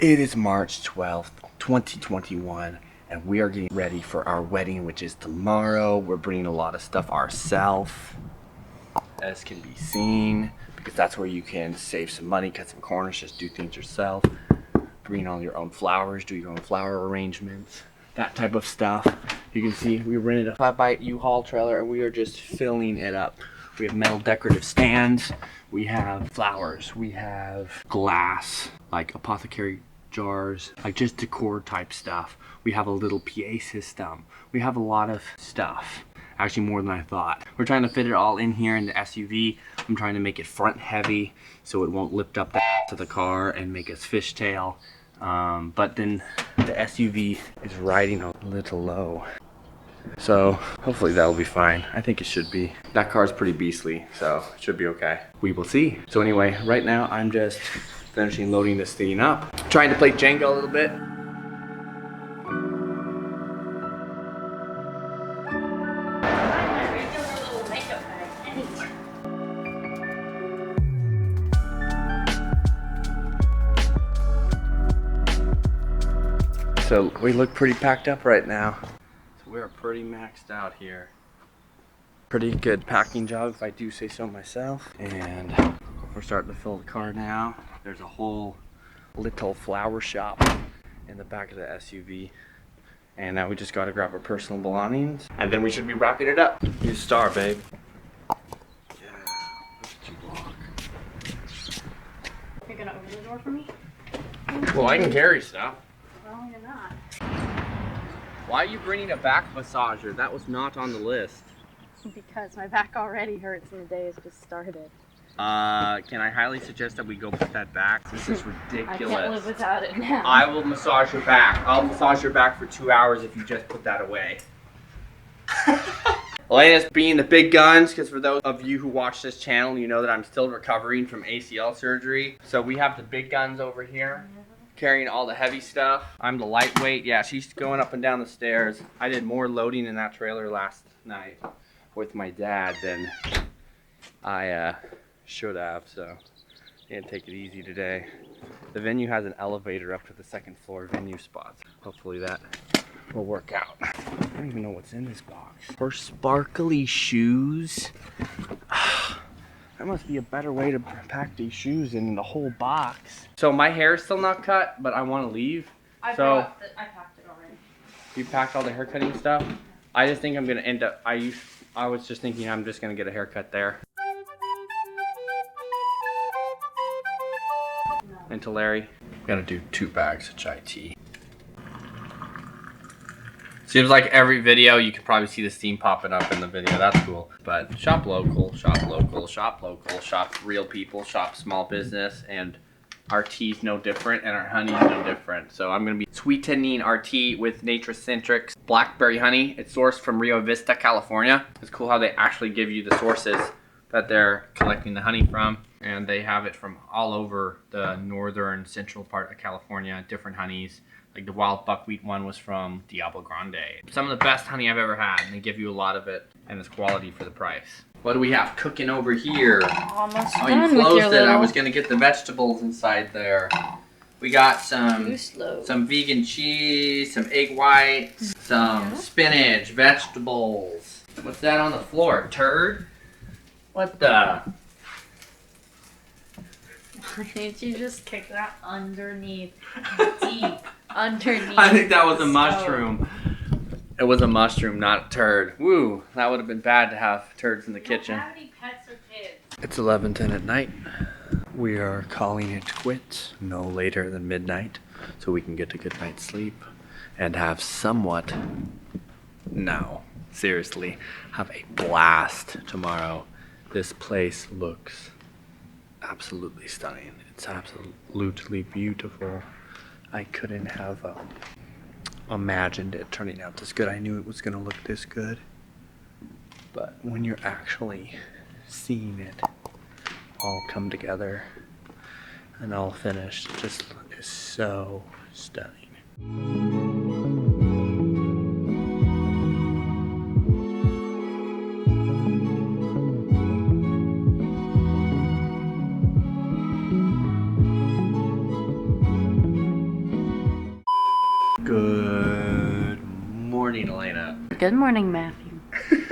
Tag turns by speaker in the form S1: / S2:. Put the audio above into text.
S1: It is March 12th, 2021, and we are getting ready for our wedding, which is tomorrow. We're bringing a lot of stuff ourselves, as can be seen, because that's where you can save some money, cut some corners, just do things yourself. Bring all your own flowers, do your own flower arrangements, that type of stuff. You can see we rented a 5x U-Haul trailer and we are just filling it up. We have metal decorative stands, we have flowers, we have glass, like apothecary jars, like just decor type stuff. We have a little PA system. We have a lot of stuff, actually more than I thought. We're trying to fit it all in here in the SUV. I'm trying to make it front heavy so it won't lift up the to the car and make us fishtail. But then the SUV is riding a little low. So hopefully that'll be fine. I think it should be. That car's pretty beastly, so it should be okay. We will see. So anyway, right now I'm just finishing loading this thing up. Trying to play Jenga a little bit. So we look pretty packed up right now. So we're pretty maxed out here. Pretty good packing job if I do say so myself. And we're starting to fill the car now. There's a whole little flower shop in the back of the SUV. And now we just gotta grab our personal belongings. And then we should be wrapping it up. You star, babe. Yeah, look at you walk.
S2: You're gonna open the door for me?
S1: Well, I can carry stuff.
S2: Well, you're not.
S1: Why are you bringing a back massager? That was not on the list.
S2: Because my back already hurts and the day has just started.
S1: Can I highly suggest that we go put that back? This is ridiculous.
S2: I can't live without it now.
S1: I will massage your back. I'll massage your back for 2 hours if you just put that away. Alaina's being the big guns, because for those of you who watch this channel, you know that I'm still recovering from ACL surgery. So we have the big guns over here, carrying all the heavy stuff. I'm the lightweight. Yeah, she's going up and down the stairs. I did more loading in that trailer last night with my dad than I should have, so I didn't take it easy today. The venue has an elevator up to the second floor venue spots. Hopefully that will work out. I don't even know what's in this box. For sparkly shoes. That must be a better way to pack these shoes in the whole box. So my hair is still not cut, but I want to leave.
S2: I
S1: So
S2: packed it already.
S1: you packed all the hair cutting stuff? I just think I'm gonna end up, I was just thinking I'm just gonna get a haircut there. And to Larry, we gotta do 2 bags of chai tea. Seems like every video you can probably see the steam popping up in the video. That's cool. But shop local, shop local, shop local, shop real people, shop small business, and our tea's no different and our honey's no different. So I'm gonna be sweetening our tea with Natracentric's blackberry honey. It's sourced from Rio Vista, California. It's cool how they actually give you the sources that they're collecting the honey from, and they have it from all over the northern central part of California, different honeys. Like the wild buckwheat one was from Diablo Grande. Some of the best honey I've ever had, and they give you a lot of it, and it's quality for the price. What do we have cooking over here?
S2: Almost
S1: Oh,
S2: done
S1: you
S2: with
S1: closed
S2: your
S1: it.
S2: little
S1: I was gonna get the vegetables inside there. We got some vegan cheese, some egg whites, some spinach, vegetables. What's that on the floor? Turd? What the?
S2: Why didn't you just kick that underneath? Deep underneath.
S1: I think that was a mushroom. It was a mushroom, not a turd. Woo, that would have been bad to have turds in the kitchen.
S2: Don't have any pets or kids.
S1: It's 11:10 at night. We are calling it quits no later than midnight so we can get a good night's sleep and have somewhat, no, seriously, have a blast tomorrow. This place looks absolutely stunning. It's absolutely beautiful. I couldn't have imagined it turning out this good. I knew it was going to look this good, but when you're actually seeing it all come together and all finished, it just is so stunning. morning, Alaina.
S2: Good morning, Matthew.